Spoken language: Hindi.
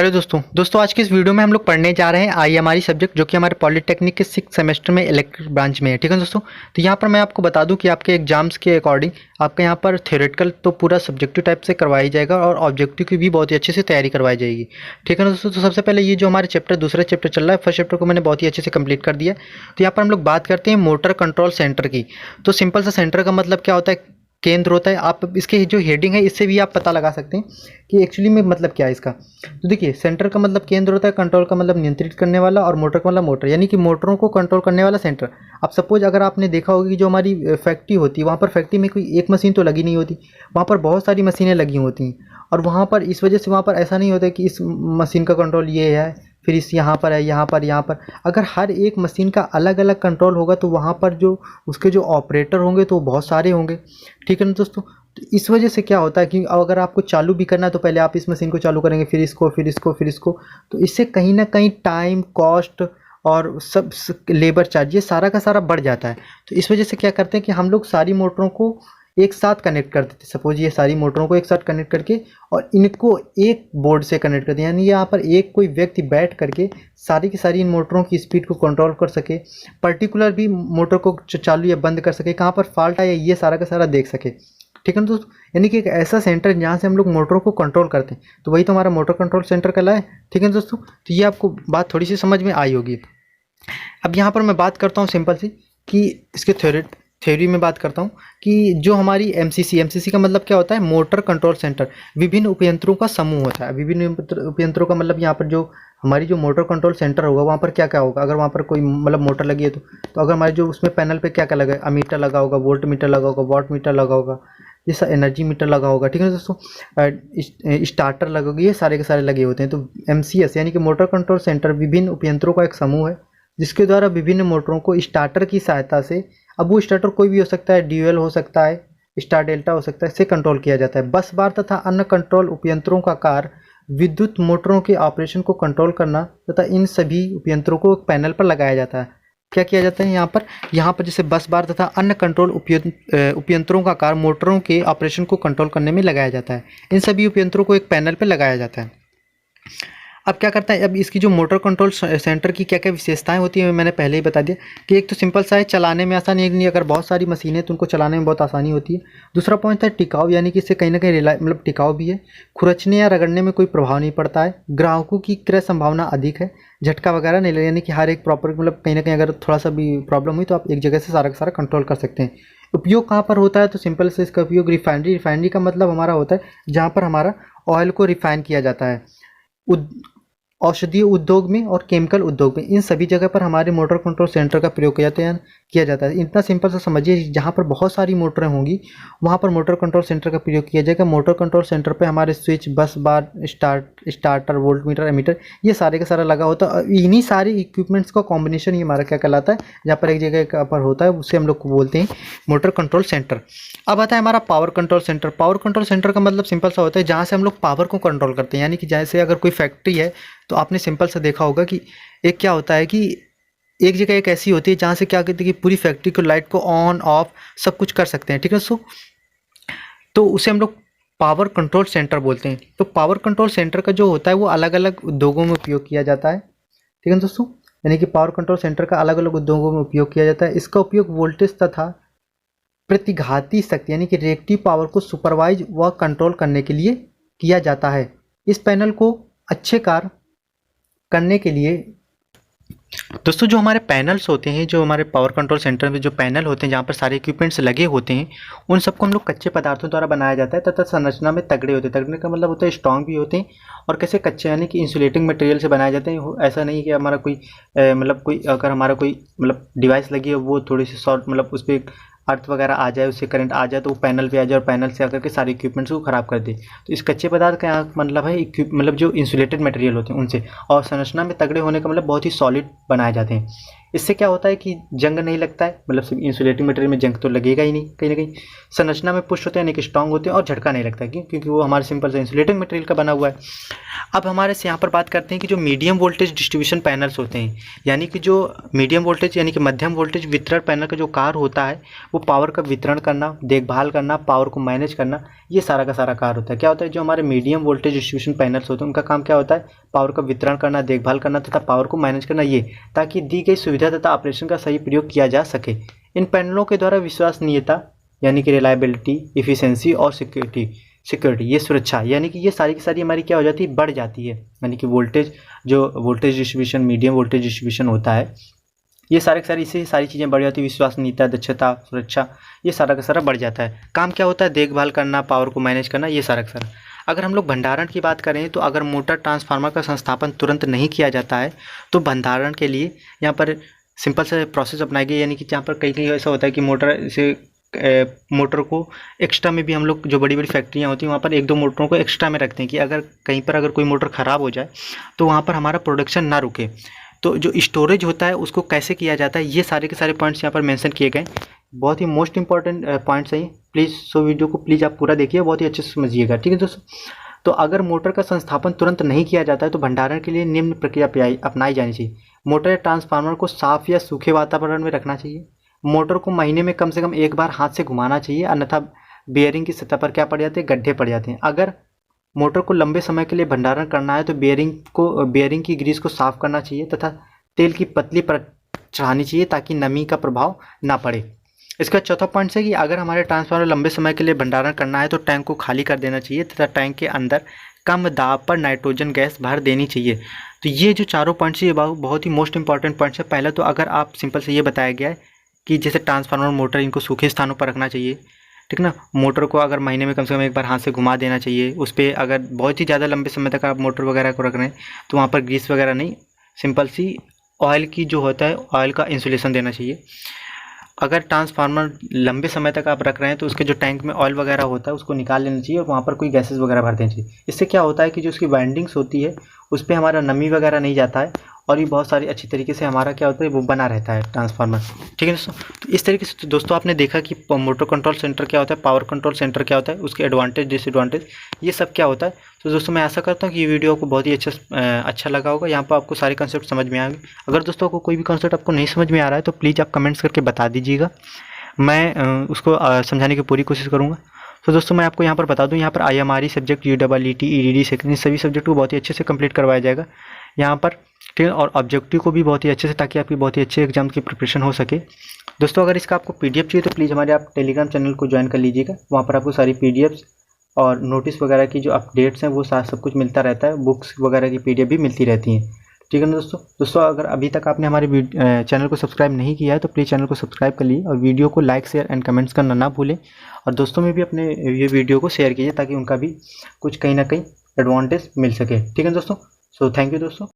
हेलो दोस्तों आज की इस वीडियो में हम लोग पढ़ने जा रहे हैं आईएमआरई सब्जेक्ट जो कि हमारे पॉलिटेक्निक के 6th सेमेस्टर में इलेक्ट्रिक ब्रांच में है। ठीक है दोस्तों, तो यहाँ पर मैं आपको बता दूं कि आपके एग्जाम्स के अकॉर्डिंग आपका यहाँ पर थ्योरेटिकल तो पूरा सब्जेक्टिव टाइप से करवाई जाएगा और ऑब्जेक्टिव की भी बहुत ही अच्छे से तैयारी करवाई जाएगी। ठीक है ना दोस्तों, तो सबसे पहले ये जो हमारे दूसरा चैप्टर चल रहा है, फर्स्ट चैप्टर को मैंने बहुत ही अच्छे से कंप्लीट कर दिया। तो यहाँ पर हम लोग बात करते हैं मोटर कंट्रोल सेंटर की। तो सिंपल सा सेंटर का मतलब क्या होता है, केंद्र होता है। आप इसके जो हेडिंग है इससे भी आप पता लगा सकते हैं कि एक्चुअली में मतलब क्या है इसका। तो देखिए, सेंटर का मतलब केंद्र होता है, कंट्रोल का मतलब नियंत्रित करने वाला, और मोटर का मतलब मोटर, यानी कि मोटरों को कंट्रोल करने वाला सेंटर। अब सपोज अगर आपने देखा होगा कि जो हमारी फैक्ट्री होती है, वहाँ पर फैक्ट्री में कोई एक मशीन तो लगी नहीं होती, वहाँ पर बहुत सारी मशीनें लगी होती हैं। और वहाँ पर इस वजह से वहाँ पर ऐसा नहीं होता कि इस मशीन का कंट्रोल ये है, फिर इस यहाँ पर है, यहाँ पर अगर हर एक मशीन का अलग अलग कंट्रोल होगा तो वहाँ पर जो उसके जो ऑपरेटर होंगे तो बहुत सारे होंगे। ठीक है ना दोस्तों, तो इस वजह से क्या होता है कि अगर आपको चालू भी करना है तो पहले आप इस मशीन को चालू करेंगे, फिर इसको, तो इससे कहीं ना कहीं टाइम, कॉस्ट और सब लेबर चार्ज ये सारा का सारा बढ़ जाता है। तो इस वजह से क्या करते हैं कि हम लोग सारी मोटरों को एक साथ कनेक्ट कर देते। सपोज ये सारी मोटरों को एक साथ कनेक्ट करके और इनको एक बोर्ड से कनेक्ट कर दिया, यानी यहाँ पर एक कोई व्यक्ति बैठ करके सारी की सारी इन मोटरों की स्पीड को कंट्रोल कर सके, पर्टिकुलर भी मोटर को चालू या बंद कर सके, कहाँ पर फॉल्ट है ये सारा का सारा देख सके। ठीक है ना दोस्तों, यानी कि एक ऐसा सेंटर जहाँ से हम लोग मोटरों को कंट्रोल करते हैं, तो वही तो हमारा मोटर कंट्रोल सेंटर कहलाए। ठीक है ना दोस्तों, तो ये आपको बात थोड़ी सी समझ में आई होगी। अब यहाँ पर मैं बात करता हूँ सिंपल सी कि इसके थ्योरी में बात करता हूँ कि जो हमारी एमसीसी का मतलब क्या होता है, मोटर कंट्रोल सेंटर। विभिन्न उपयंत्रों का समूह होता है। विभिन्न उपयंत्रों का मतलब यहाँ पर जो हमारी जो मोटर कंट्रोल सेंटर होगा वहाँ पर क्या क्या होगा। अगर वहाँ पर कोई मतलब मोटर लगी है तो अगर हमारे जो उसमें पैनल पे क्या क्या लगा है, अमीटर लगा होगा, वोल्ट मीटर लगा होगा, वॉट मीटर लगा होगा, जैसा एनर्जी मीटर लगा होगा। ठीक है दोस्तों, स्टार्टर लगे होगी, ये सारे के सारे लगे होते हैं। तो एमसीएस यानी कि मोटर कंट्रोल सेंटर विभिन्न उपयंत्रों का एक समूह है जिसके द्वारा विभिन्न मोटरों को स्टार्टर की सहायता से, अब वो स्टार्टर कोई भी हो सकता है, ड्यूएल हो सकता है, स्टार डेल्टा हो सकता है, से कंट्रोल किया जाता है। बस बार तथा अन्य कंट्रोल उपयंत्रों का कार्य विद्युत मोटरों के ऑपरेशन को कंट्रोल करना तथा इन सभी उपयंत्रों को एक पैनल पर लगाया जाता है। क्या किया जाता है यहाँ पर जैसे बस बार तथा अन्य कंट्रोल उपयंत्रों का कार्य मोटरों के ऑपरेशन को कंट्रोल करने में लगाया जाता है। इन सभी उपयंत्रों को एक पैनल पर लगाया जाता है। अब क्या करता है, अब इसकी जो मोटर कंट्रोल सेंटर की क्या क्या विशेषताएं होती है मैंने पहले ही बता दिया कि एक तो सिंपल सा है, चलाने में आसानी, नहीं अगर बहुत सारी मशीनें तो उनको चलाने में बहुत आसानी होती है। दूसरा पॉइंट है टिकाऊ, यानी कि इससे कहीं ना कहीं मतलब टिकाऊ भी है, खुरचने या रगड़ने में कोई प्रभाव नहीं पड़ता है, ग्राहकों की क्रय संभावना अधिक है, झटका वगैरह नहीं लगे, यानी कि हर एक प्रॉपर मतलब कहीं ना कहीं अगर थोड़ा सा भी प्रॉब्लम हुई तो आप एक जगह से सारा का सारा कंट्रोल कर सकते हैं। उपयोग कहाँ पर होता है, तो सिंपल से इसका उपयोग रिफाइनरी का मतलब हमारा होता है जहाँ पर हमारा ऑयल को रिफाइन किया जाता है, औषधीय उद्योग में और केमिकल उद्योग में, इन सभी जगह पर हमारे मोटर कंट्रोल सेंटर का प्रयोग किया जाता है। इतना सिंपल सा समझिए, जहाँ पर बहुत सारी मोटरें होंगी वहाँ पर मोटर कंट्रोल सेंटर का प्रयोग किया जाएगा। मोटर कंट्रोल सेंटर पे हमारे स्विच, बस बार, स्टार्टर, वोल्ट मीटर, एमीटर, ये सारे का सारा लगा होता है। इन्हीं सारे इक्विपमेंट्स का कॉम्बिनेशन ही हमारा क्या कहलाता है, जहाँ पर एक जगह पर होता है उसे हम लोग को बोलते हैं मोटर कंट्रोल सेंटर। अब आता है हमारा power control centre. Power control centre का मतलब सिंपल सा होता है जहाँ से हम लोग पावर को कंट्रोल करते हैं, यानी कि जैसे अगर कोई फैक्ट्री है तो आपने सिंपल सा देखा होगा कि एक क्या होता है कि एक जगह एक ऐसी होती है जहाँ से क्या कहते हैं कि पूरी फैक्ट्री को लाइट को ऑन ऑफ सब कुछ कर सकते हैं। ठीक है दोस्तों, तो उसे हम लोग पावर कंट्रोल सेंटर बोलते हैं। तो पावर कंट्रोल सेंटर का जो होता है वो अलग अलग उद्योगों में उपयोग किया जाता है। ठीक है दोस्तों, यानी कि पावर कंट्रोल सेंटर का अलग अलग उद्योगों में उपयोग किया जाता है। इसका उपयोग वोल्टेज तथा प्रतिघाती शक्ति यानी कि रिएक्टिव पावर को सुपरवाइज व कंट्रोल करने के लिए किया जाता है। इस पैनल को अच्छे कार्य करने के लिए दोस्तों, जो हमारे पैनल्स होते हैं, जो हमारे पावर कंट्रोल सेंटर में जो पैनल होते हैं जहाँ पर सारे इक्विपमेंट्स लगे होते हैं, उन सबको हम लोग कच्चे पदार्थों द्वारा बनाया जाता है तथा संरचना में तगड़े होते हैं। तगड़े का मतलब होता है स्ट्रॉन्ग भी होते हैं, और कैसे कच्चे यानी कि इंसुलेटिंग मटेरियल से बनाए जाते हैं। ऐसा नहीं कि हमारा कोई अगर हमारा कोई मतलब डिवाइस लगी है वो थोड़ी सी शॉर्ट मतलब उस पर अर्थ वगैरह आ जाए, उससे करंट आ जाए तो वो पैनल पे आ जाए और पैनल से आकर के सारे इक्विपमेंट्स को ख़राब कर दे। तो इस कच्चे पदार्थ का यहाँ मतलब है मतलब जो इंसुलेटेड मटेरियल होते हैं उनसे, और संरचना में तगड़े होने का मतलब बहुत ही सॉलिड बनाए जाते हैं। इससे क्या होता है कि जंग नहीं लगता है, मतलब सिर्फ इंसुलेटिंग मटेरियल में जंग तो लगेगा ही नहीं, कहीं ना कहीं संरचना में पुष्ट होते हैं यानी कि स्ट्रांग होते हैं और झटका नहीं लगता है। क्यों? क्योंकि वो हमारे सिंपल से इंसुलेटिंग मटेरियल का बना हुआ है। अब हमारे से यहाँ पर बात करते हैं कि जो मीडियम वोल्टेज डिस्ट्रीब्यूशन पैनल्स होते हैं, यानी कि जो मीडियम वोल्टेज यानी कि मध्यम वोल्टेज वितरण पैनल का जो कार्य होता है वो पावर का वितरण करना, देखभाल करना, पावर को मैनेज करना, ये सारा का सारा कार्य होता है। क्या होता है, जो हमारे मीडियम वोल्टेज डिस्ट्रीब्यूशन पैनल्स होते हैं उनका काम क्या होता है, पावर का वितरण करना, देखभाल करना तथा पावर को मैनेज करना, ये ताकि दी गई सुविधा तथा ऑपरेशन का सही प्रयोग किया जा सके। इन पैनलों के द्वारा विश्वसनीयता यानी कि रिलायबिलिटी, इफिशिएंसी और सिक्योरिटी ये सुरक्षा, यानी कि ये सारी की सारी हमारी क्या हो जाती है, बढ़ जाती है। यानी कि वोल्टेज, जो voltage distribution, medium voltage distribution होता है, ये सारे के सारे, इससे सारी चीज़ें बढ़ जाती है। विश्वसनीयता, दक्षता, सुरक्षा, ये सारा का सारा बढ़ जाता है। काम क्या होता है, देखभाल करना, पावर को मैनेज करना, ये सारा का सारा। अगर हम लोग भंडारण की बात करें तो अगर मोटर ट्रांसफार्मर का संस्थापन तुरंत नहीं किया जाता है तो भंडारण के लिए यहाँ पर सिंपल से प्रोसेस अपनाई गई। यानी कि जहाँ पर कहीं कहीं ऐसा होता है कि मोटर को एक्स्ट्रा में भी हम लोग, जो बड़ी बड़ी फैक्ट्रियाँ होती हैं वहाँ पर एक दो मोटरों को एक्स्ट्रा में रखते हैं कि अगर कहीं पर अगर कोई मोटर ख़राब हो जाए तो वहाँ पर हमारा प्रोडक्शन ना रुके। तो जो स्टोरेज होता है उसको कैसे किया जाता है, ये सारे के सारे पॉइंट्स यहाँ पर मेंशन किए गए। बहुत ही मोस्ट इंपॉर्टेंट पॉइंट्स हैं। प्लीज़ वीडियो को प्लीज़ आप पूरा देखिए, बहुत ही अच्छे से समझिएगा, ठीक है दोस्तों। तो अगर मोटर का संस्थापन तुरंत नहीं किया जाता है तो भंडारण के लिए निम्न प्रक्रिया अपनाई जानी चाहिए। मोटर या ट्रांसफार्मर को साफ या सूखे वातावरण में रखना चाहिए। मोटर को महीने में कम से कम एक बार हाथ से घुमाना चाहिए, अन्यथा बेयरिंग की सतह पर क्या पड़ जाते हैं, गड्ढे पड़ जाते हैं। अगर मोटर को लंबे समय के लिए भंडारण करना है तो बेयरिंग की ग्रीस को साफ करना चाहिए तथा तेल की पतली परत चढ़ानी चाहिए ताकि नमी का प्रभाव ना पड़े। इसका चौथा पॉइंट है कि अगर हमारे ट्रांसफार्मर लंबे समय के लिए भंडारण करना है तो टैंक को खाली कर देना चाहिए तथा टैंक के अंदर कम दाब पर नाइट्रोजन गैस भर देनी चाहिए। तो ये जो चारों पॉइंट्स, ये बहुत ही मोस्ट इंपॉर्टेंट पॉइंट्स है। पहला तो अगर आप सिंपल से ये बताया गया है कि जैसे ट्रांसफार्मर, मोटर, इनको सूखे स्थानों पर रखना चाहिए, ठीक ना। मोटर को अगर महीने में कम से कम एक बार हाथ से घुमा देना चाहिए। उस पर अगर बहुत ही ज़्यादा लंबे समय तक आप मोटर वगैरह को रख रहे हैं तो वहाँ पर ग्रीस वगैरह नहीं, सिंपल सी ऑयल की जो होता है, ऑयल का इंसुलेशन देना चाहिए। अगर ट्रांसफार्मर लंबे समय तक आप रख रहे हैं तो उसके जो टैंक में ऑयल वगैरह होता है उसको निकाल लेना चाहिए और वहाँ पर कोई गैसेस वगैरह भर देना चाहिए। इससे क्या होता है कि जो उसकी वाइंडिंग्स होती है उस पर हमारा नमी वगैरह नहीं जाता है और ये बहुत सारी अच्छी तरीके से हमारा क्या होता है, वो बना रहता है ट्रांसफार्मर, ठीक है दोस्तों। तो इस तरीके से दोस्तों आपने देखा कि मोटर कंट्रोल सेंटर क्या होता है, पावर कंट्रोल सेंटर क्या होता है, उसके एडवांटेज, डिसएडवांटेज, ये सब क्या होता है। तो दोस्तों मैं आशा करता हूँ कि ये वीडियो आपको बहुत ही अच्छा लगा होगा। यहाँ पर आपको सारे कंसेप्ट समझ में आएंगे। अगर दोस्तों को कोई भी कंसेप्ट आपको नहीं समझ में आ रहा है तो प्लीज़ आप कमेंट्स करके बता दीजिएगा, मैं उसको समझाने की पूरी कोशिश करूँगा। तो दोस्तों मैं आपको यहाँ पर बता दूँ, यहाँ पर IMRE subject, UEET, EDD section, सभी सब्जेक्ट को बहुत ही अच्छे से कंप्लीट करवाया जाएगा यहाँ पर, ठीक है। और ऑब्जेक्टिव को भी बहुत ही अच्छे से, ताकि आपकी बहुत ही अच्छे एग्जाम की प्रिपरेशन हो सके। दोस्तों अगर इसका आपको PDF चाहिए तो प्लीज़ हमारे आप टेलीग्राम चैनल को ज्वाइन कर लीजिएगा। वहाँ पर आपको सारी PDFs और नोटिस वगैरह की जो अपडेट्स हैं वो सब कुछ मिलता रहता है। बुक्स वगैरह की PDF भी मिलती रहती हैं, ठीक है ना दोस्तों। अगर अभी तक आपने हमारे चैनल को सब्सक्राइब नहीं किया है तो प्लीज़ चैनल को सब्सक्राइब कर लीजिए और वीडियो को लाइक, शेयर एंड कमेंट्स करना ना भूलें। और दोस्तों में भी अपने ये वीडियो को शेयर कीजिए ताकि उनका भी कुछ कहीं ना कहीं एडवांटेज मिल सके, ठीक है दोस्तों। सो थैंक यू दोस्तों।